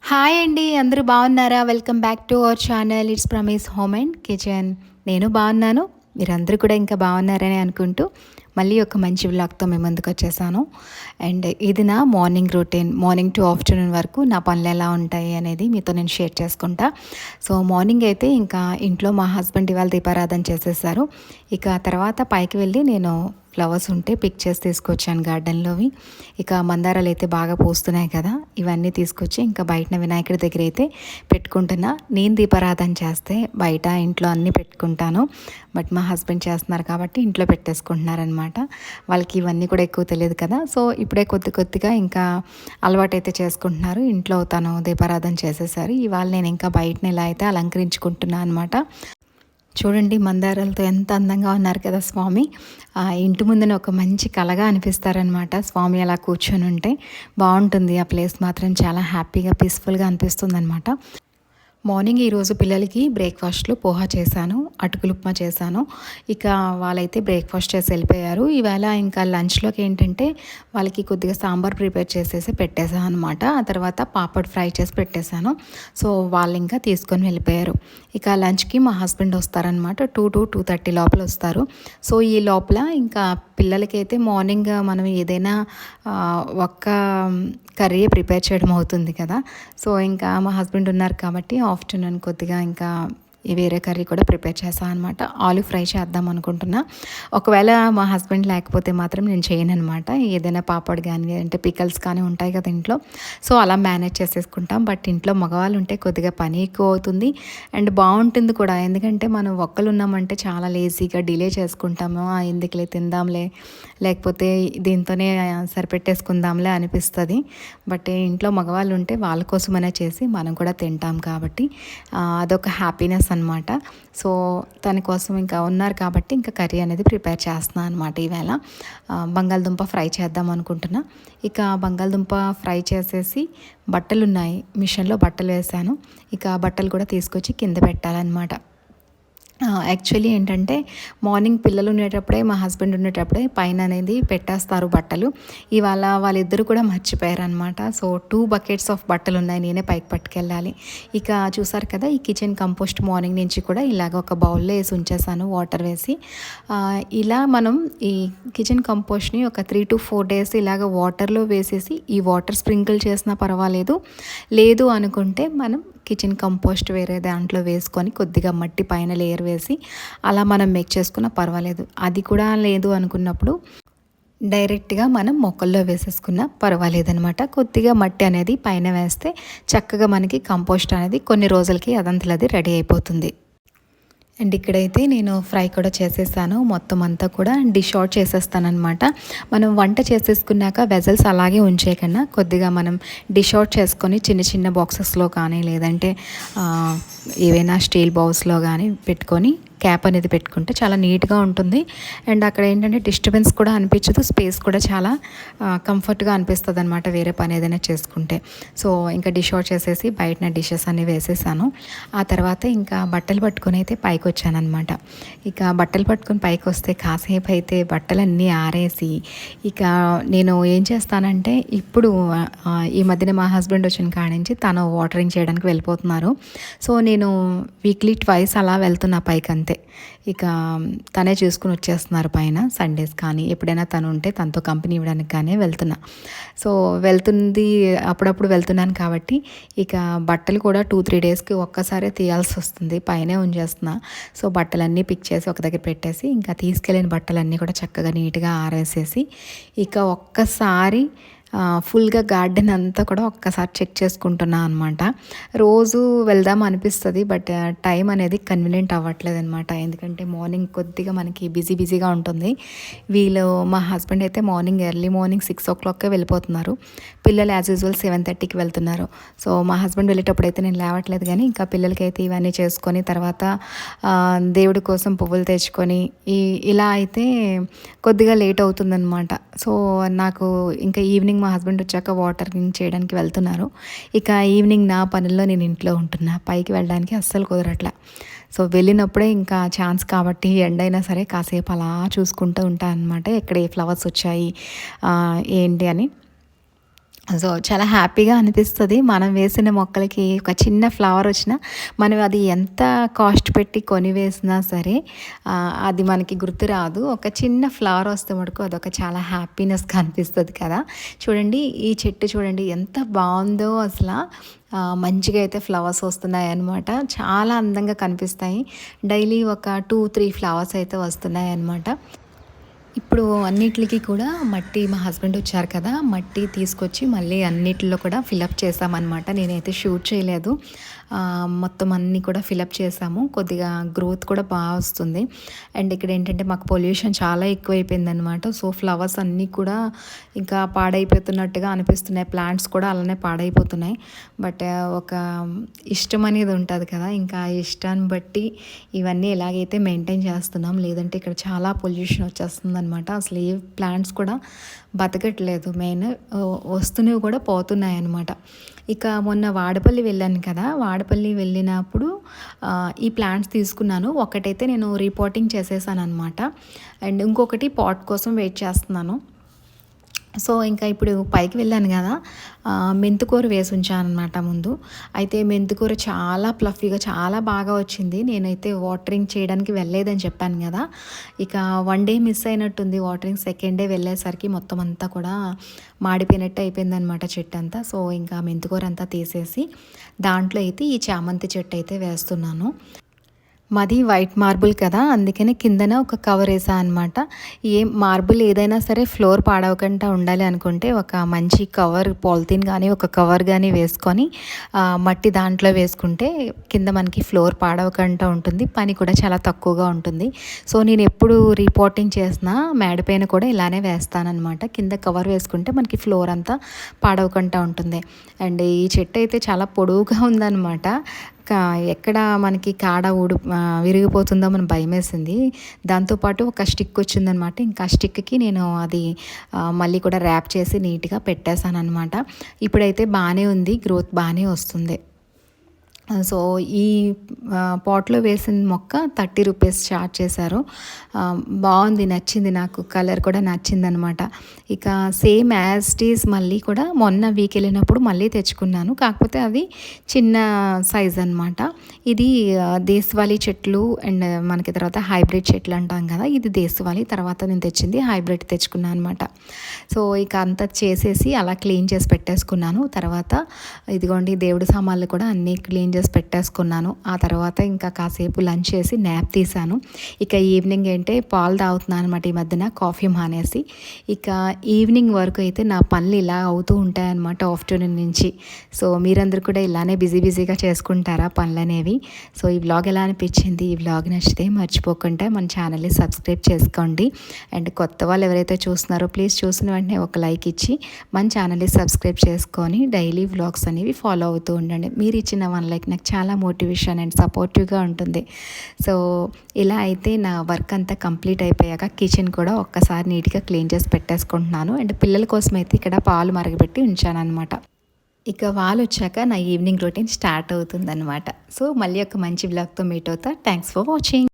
Hi అండి, అందరూ బాగున్నారా? Welcome back to our channel. It's ప్రమీస్ హోమ్ అండ్ కిచెన్. నేను బాగున్నాను, మీరందరూ కూడా ఇంకా బాగున్నారని అనుకుంటూ మళ్ళీ ఒక మంచి వ్లాగ్తో మేము ముందుకు వచ్చేసాను. అండ్ ఇది నా morning routine. Morning to afternoon వరకు నా పనులు ఎలా ఉంటాయి అనేది మీతో నేను షేర్ చేసుకుంటా. సో మార్నింగ్ అయితే ఇంకా ఇంట్లో మా హస్బెండ్ ఇవాళ దీపారాధన చేసేసారు. ఇక తర్వాత పైకి వెళ్ళి నేను ఫ్లవర్స్ ఉంటే పిక్ చేసి తీసుకొచ్చాను గార్డెన్లోవి. ఇక మందారాలు అయితే బాగా పూస్తున్నాయి కదా, ఇవన్నీ తీసుకొచ్చి ఇంకా బయటన వినాయకుడి దగ్గర అయితే పెట్టుకుంటున్నా. నేను దీపారాధన చేస్తే బయట ఇంట్లో అన్నీ పెట్టుకుంటాను, బట్ మా హస్బెండ్ చేస్తున్నారు కాబట్టి ఇంట్లో పెట్టేసుకుంటున్నారనమాట. వాళ్ళకి ఇవన్నీ కూడా ఎక్కువ తెలియదు కదా, సో ఇప్పుడే కొద్ది కొద్దిగా ఇంకా అలవాటు అయితే చేసుకుంటున్నారు. ఇంట్లో తను దీపారాధన చేసేసారు. ఇవాళ నేను ఇంకా బయటని ఇలా అయితే అలంకరించుకుంటున్నాను అనమాట. చూడండి, మందారాలతో ఎంత అందంగా ఉన్నారు కదా స్వామి. ఇంటి ముందున ఒక మంచి కళగా అనిపిస్తారనమాట. స్వామి అలా కూర్చొని ఉంటే బాగుంటుంది. ఆ ప్లేస్ మాత్రం చాలా హ్యాపీగా పీస్ఫుల్గా అనిపిస్తుంది అనమాట. మార్నింగ్ ఈరోజు పిల్లలకి బ్రేక్ఫాస్ట్లో పోహా చేశాను, అటుకులు ఉప్మా చేశాను. ఇక వాళ్ళైతే బ్రేక్ఫాస్ట్ చేసి వెళ్ళిపోయారు. ఈవేళ ఇంకా లంచ్లోకి ఏంటంటే వాళ్ళకి కొద్దిగా సాంబార్ ప్రిపేర్ చేసేసి పెట్టేశాను అనమాట. ఆ తర్వాత పాపడ్ ఫ్రై చేసి పెట్టేశాను. సో వాళ్ళు ఇంకా తీసుకొని వెళ్ళిపోయారు. ఇక లంచ్కి మా హస్బెండ్ వస్తారనమాట. 2 to 2:30 లోపల వస్తారు. సో ఈ లోపల ఇంకా పిల్లలకి అయితే మార్నింగ్ మనం ఏదైనా ఒక్క కర్రీ ప్రిపేర్ చేయడం అవుతుంది కదా. సో ఇంకా మా హస్బెండ్ ఉన్నారు కాబట్టి ఆఫ్టర్నూన్ కొద్దిగా ఇంకా వేరే కర్రీ కూడా ప్రిపేర్ చేస్తాను అనమాట. ఆలు ఫ్రై చేద్దాం అనుకుంటున్నా. ఒకవేళ మా హస్బెండ్ లేకపోతే మాత్రం నేను చేయను అనమాట. ఏదైనా పాపడ్ కానీ అంటే పికల్స్ కానీ ఉంటాయి కదా ఇంట్లో, సో అలా మేనేజ్ చేసేసుకుంటాం. బట్ ఇంట్లో మగవాళ్ళు ఉంటే కొద్దిగా పని ఎక్కువ అవుతుంది అండ్ బాగుంటుంది కూడా. ఎందుకంటే మనం ఒక్కరు ఉన్నామంటే చాలా లేజీగా డిలే చేసుకుంటాము. ఎందుకులే తిందాంలే, లేకపోతే దీంతోనే సరిపెట్టేసుకుందాంలే అనిపిస్తుంది. బట్ ఇంట్లో మగవాళ్ళు ఉంటే వాళ్ళ కోసమైనా చేసి మనం కూడా తింటాం కాబట్టి అదొక హ్యాపీనెస్ అనమాట. సో తన కోసం ఇంకా ఉన్నారు కాబట్టి ఇంకా కర్రీ అనేది ప్రిపేర్ చేస్తున్నాను అనమాట. ఈవేళ బంగాళదుంప ఫ్రై చేద్దాం అనుకుంటున్నా. ఇక బంగాళదుంప ఫ్రై చేసేసి బట్టలు ఉన్నాయి, మిషన్లో బట్టలు వేసాను. ఇక బట్టలు కూడా తీసుకొచ్చి కింద పెట్టాలన్నమాట. యాక్చువల్లీ ఏంటంటే మార్నింగ్ పిల్లలు ఉండేటప్పుడే మా హస్బెండ్ ఉండేటప్పుడే పైన అనేది పెట్టేస్తారు బట్టలు. ఇవాళ వాళ్ళిద్దరూ కూడా మర్చిపోయారనమాట. సో 2 buckets ఆఫ్ బట్టలు ఉన్నాయి, నేనే పైకి పట్టుకెళ్ళాలి. ఇక చూసారు కదా, ఈ కిచెన్ కంపోస్ట్ మార్నింగ్ నుంచి కూడా ఇలాగ ఒక బౌల్లో వేసి ఉంచేసాను, వాటర్ వేసి. ఇలా మనం ఈ కిచెన్ కంపోస్ట్ని ఒక 3 to 4 days ఇలాగ వాటర్లో వేసేసి ఈ వాటర్ స్ప్రింకిల్ చేసినా పర్వాలేదు. లేదు అనుకుంటే మనం కిచెన్ కంపోస్ట్ వేరే దాంట్లో వేసుకొని కొద్దిగా మట్టి పైన లేయర్ వేసి అలా మనం మేక్ చేసుకున్నా పర్వాలేదు. అది కూడా లేదు అనుకున్నప్పుడు డైరెక్ట్గా మనం మొక్కల్లో వేసేసుకున్నా పర్వాలేదనమాట. కొద్దిగా మట్టి అనేది పైన వేస్తే చక్కగా మనకి కంపోస్ట్ అనేది కొన్ని రోజులకి అదంతలో అది రెడీ అయిపోతుంది. అండ్ ఇక్కడైతే నేను ఫ్రై కూడా చేసేసాను. మొత్తం అంతా కూడా డిష్ అవుట్ చేసేస్తానమాట. మనం వంట చేసేసుకున్నాక వెజల్స్ అలాగే ఉంచేయకుండా కొద్దిగా మనం డిష్ అవుట్ చేసుకొని చిన్న చిన్న బాక్సెస్లో కానీ లేదంటే ఏవైనా స్టీల్ బౌల్స్లో కానీ పెట్టుకొని క్యాప్ అనేది పెట్టుకుంటే చాలా నీట్గా ఉంటుంది. అండ్ అక్కడ ఏంటంటే డిస్టర్బెన్స్ కూడా అనిపించదు, స్పేస్ కూడా చాలా కంఫర్ట్గా అనిపిస్తుంది అనమాట వేరే పని ఏదైనా చేసుకుంటే. సో ఇంకా డిష్ అవుట్ చేసేసి బయటన డిషెస్ అన్నీ వేసేసాను. ఆ తర్వాత ఇంకా బట్టలు పట్టుకొని అయితే పైకి వచ్చానమాట. ఇక బట్టలు పట్టుకొని పైకి వస్తే కాసేపు అయితే బట్టలన్నీ ఆరేసి ఇక నేను ఏం చేస్తానంటే ఇప్పుడు ఈ మధ్యన మా హస్బెండ్ వచ్చిన కాడి నుంచి తను వాటరింగ్ చేయడానికి వెళ్ళిపోతున్నారు. సో నేను వీక్లీ 2 అలా వెళ్తున్నా పైకి అంతే. ఇక తనే చూసుకుని వచ్చేస్తున్నారు పైన. సండేస్ కానీ ఎప్పుడైనా తను ఉంటే తనతో కంపెనీ ఇవ్వడానికి కానీ వెళ్తున్నా. సో వెళ్తుంది, అప్పుడప్పుడు వెళ్తున్నాను కాబట్టి ఇక బట్టలు కూడా 2-3 డేస్కి ఒక్కసారే తీయాల్సి వస్తుంది, పైనే ఉంచేస్తున్నా. సో బట్టలన్నీ పిక్ చేసి ఒక దగ్గర పెట్టేసి ఇంకా తీసుకెళ్ళిన బట్టలన్నీ కూడా చక్కగా నీట్గా ఆరేసేసి ఇక ఒక్కసారి ఫుల్గా గార్డెన్ అంతా కూడా ఒక్కసారి చెక్ చేసుకుంటున్నా అనమాట. రోజు వెళ్దాం అనిపిస్తుంది, బట్ టైం అనేది కన్వీనియంట్ అవ్వట్లేదు అనమాట. ఎందుకంటే మార్నింగ్ కొద్దిగా మనకి బిజీగా ఉంటుంది. వీళ్ళు మా హస్బెండ్ అయితే ఎర్లీ మార్నింగ్ 6 o'clockకే వెళ్ళిపోతున్నారు. పిల్లలు యాజ్ యూజువల్ 7:30కి వెళ్తున్నారు. సో మా హస్బెండ్ వెళ్ళేటప్పుడు అయితే నేను లేవట్లేదు, కానీ ఇంకా పిల్లలకైతే ఇవన్నీ చేసుకొని తర్వాత దేవుడి కోసం పువ్వులు తెచ్చుకొని ఇలా అయితే కొద్దిగా లేట్ అవుతుందన్నమాట. సో నాకు ఇంకా ఈవినింగ్ మా హస్బెండ్ వచ్చాక వాటరింగ్ చేయడానికి వెళ్తున్నారు. ఇక ఈవినింగ్ నా పనుల్లో నేను ఇంట్లో ఉంటున్నా, పైకి వెళ్ళడానికి అస్సలు కుదరట్లా. సో వెళ్ళినప్పుడే ఇంకా ఛాన్స్ కాబట్టి ఎండైనా సరే కాసేపు అలా చూసుకుంటూ ఉంటాను అనమాట, ఎక్కడ ఏ ఫ్లవర్స్ వచ్చాయి ఏంటి అని. సో, చాలా హ్యాపీగా అనిపిస్తది. మనం వేసిన మొక్కలకి ఒక చిన్న ఫ్లవర్ వచ్చినా, మనం అది ఎంత కాస్ట్ పెట్టి కొని వేసినా సరే, అది మనకి గుర్తు రాదు. ఒక చిన్న ఫ్లవర్ వస్తే మటుకు అదొక చాలా హ్యాపీనెస్‌గా అనిపిస్తది కదా! చూడండి ఈ చెట్టు చూడండి ఎంత బావుందో అసల. మంచిగా అయితే ఫ్లవర్స్ వస్తున్నాయన్నమాట. చాలా అందంగా కనిపిస్తాయి. డైలీ ఒక 2, 3 ఫ్లవర్స్ అయితే వస్తున్నాయన్నమాట. ఇప్పుడు అన్నిట్లికి కూడా మట్టి మా హస్బెండ్ వచ్చారు కదా! మట్టి తీసుకొచ్చి మళ్ళీ అన్నిటిలో కూడా ఫిలప్ చేశామనమాట. నేనైతే షూట్ చేయలేదు. మొత్తం అన్నీ కూడా ఫిలప్ చేశాము. కొద్దిగా గ్రోత్ కూడా వస్తుంది. అండ్ ఇక్కడేంటంటే మాకు పొల్యూషన్ చాలా ఎక్కువైపోయిందనమాట. సో, ఫ్లవర్స్ అన్నీ కూడా ఇంకా పాడైపోతున్నట్టుగా అనిపిస్తున్నాయి. ప్లాంట్స్ కూడా అలానే పాడైపోతున్నాయి. బట్ ఒక ఇష్టం అనేది ఉంటది కదా! ఇంకా ఆ ఇష్టాన్ని బట్టి ఇవన్నీ ఎలాగైతే మెయింటైన్ చేస్తున్నాం. లేదంటే ఇక్కడ చాలా పొల్యూషన్ వచ్చేస్తుందనమాట. అసలు ఏ ప్లాంట్స్ కూడా బతకట్లేదు మెయిన్. వస్తున్నవి కూడా పోతున్నాయన్నమాట. ఇక మొన్న వాడపల్లి వెళ్ళాను కదా! వాడపల్లి వెళ్ళినప్పుడు ఈ ప్లాంట్స్ తీసుకున్నాను. ఒకటైతే నేను రిపోర్టింగ్ చేసేసాననమాట. అండ్ ఇంకొకటి పాట్ కోసం వెయిట్ చేస్తున్నాను. సో, ఇంకా ఇప్పుడు పైకి వెళ్ళాను కదా! మెంతికూర వేసి ఉంచాననమాట ముందు. అయితే మెంతికూర చాలా ప్లఫీగా చాలా బాగా వచ్చింది. నేనైతే వాటరింగ్ చేయడానికి వెళ్ళలేదని చెప్పాను కదా! ఇక 1 డే మిస్ అయినట్టుంది వాటరింగ్. సెకండ్ డే వెళ్ళేసరికి మొత్తం అంతా కూడా మాడిపోయినట్టు అయిపోయిందనమాట చెట్టంతా. సో, ఇంకా మెంతికూర అంతా తీసేసి దాంట్లో అయితే ఈ చామంతి చెట్టు అయితే వేస్తున్నాను. మాది వైట్ మార్బుల్ కదా! అందుకని కిందన ఒక కవర్ ఏసా అనమాట. మార్బుల్ ఏదైనా సరే ఫ్లోర్ పాడవకుండా ఉండాలి అనుకుంటే ఒక మంచి కవర్ పాలిథీన్ గానీ, ఒక కవర్ గానీ వేసుకొని మట్టి దాంట్లో వేసుకుంటే కింద మనకి ఫ్లోర్ పాడవకుండా ఉంటుంది. పని కూడా చాలా తక్కువగా ఉంటుంది. సో, నేను ఎప్పుడు రిపోర్టింగ్ చేసినా మేడ పైన కూడా ఇలానే వేస్తాననమాట. కింద కవర్ వేసుకుంటే మనకి ఫ్లోర్ అంతా పాడవకుండా ఉంటుంది. అండ్ ఈ చెట్టు అయితే చాలా పొడవుగా ఉందనమాట. ఎక్కడ మనకి కాడ విరిగిపోతుందో అని భయమేసింది. దాంతోపాటు ఒక స్టిక్ వచ్చిందనమాట. ఇంకా స్టిక్కి నేను అది మళ్ళీ కూడా ర్యాప్ చేసి నీట్‌గా పెట్టేశాననమాట. ఇప్పుడైతే బానే ఉంది. గ్రోత్ బానే వస్తుంది. సో, ఈ పాట్‌లో వేసిన మొక్క 30 రూపీస్ చార్జ్ చేశారు. బావుంది, నచ్చింది నాకు. కలర్ కూడా నచ్చిందనమాట. ఇక సేమ్ యాజ్ ఇట్ ఈజ్ మళ్ళీ కూడా మొన్న వీక్ వెళ్ళినప్పుడు మళ్ళీ తెచ్చుకున్నాను. కాకపోతే అది చిన్న సైజ్ అనమాట. ఇది దేశవాళీ చెట్లు అండ్ మనకి తర్వాత హైబ్రిడ్ చెట్లు అంటాం కదా! ఇది దేశవాళీ. తర్వాత నేను తెచ్చింది హైబ్రిడ్ తెచ్చుకున్నాను అనమాట. సో, ఇక అంతా చేసేసి అలా క్లీన్ చేసి పెట్టేసుకున్నాను. తర్వాత ఇదిగోండి దేవుడి సామాన్లు కూడా అన్నీ క్లీన్ చేసి పెట్టేసుకున్నాను. ఆ తర్వాత ఇంకా కాసేపు లంచ్ చేసి న్యాప్ తీశాను. ఇక ఈవినింగ్ ఏంటే పాలు తాగుతున్నాను అనమాట ఈ మధ్యన, కాఫీ మానేసి. ఇక ఈవినింగ్ వరకు అయితే నా పనులు ఇలా అవుతూ ఉంటాయన్నమాట ఆఫ్టర్నూన్ నుంచి. సో, మీరందరూ కూడా ఇలానే బిజీగా చేసుకుంటారా పనులనేవి? సో, ఈ వ్లాగ్ ఎలా అనిపించింది? ఈ వ్లాగ్ నచ్చితే మర్చిపోకుండా మన ఛానల్ని సబ్స్క్రైబ్ చేసుకోండి. అండ్ కొత్త వాళ్ళు ఎవరైతే చూస్తున్నారో ప్లీజ్ చూసిన వెంటనే ఒక లైక్ ఇచ్చి మన ఛానల్ని సబ్స్క్రైబ్ చేసుకొని డైలీ వ్లాగ్స్ అనేవి ఫాలో అవుతూ ఉండండి. మీరు ఇచ్చిన 1 లైక్ నాకు చాలా మోటివేషన్ అండ్ సపోర్టివ్గా ఉంటుంది. సో, ఇలా అయితే నా వర్క్ అంతా కంప్లీట్ అయిపోయాక కిచెన్ కూడా ఒక్కసారి నీట్గా క్లీన్ చేసి పెట్టేసుకుంటున్నాను. అండ్ పిల్లల కోసం అయితే ఇక్కడ పాలు మరగబెట్టి ఉంచానన్నమాట. ఇక వాళ్ళు వచ్చాక నా ఈవినింగ్ రొటీన్ స్టార్ట్ అవుతుందన్నమాట. సో, మళ్ళీ ఒక మంచి వ్లాగ్తో మీట్ అవుతా. Thanks for watching.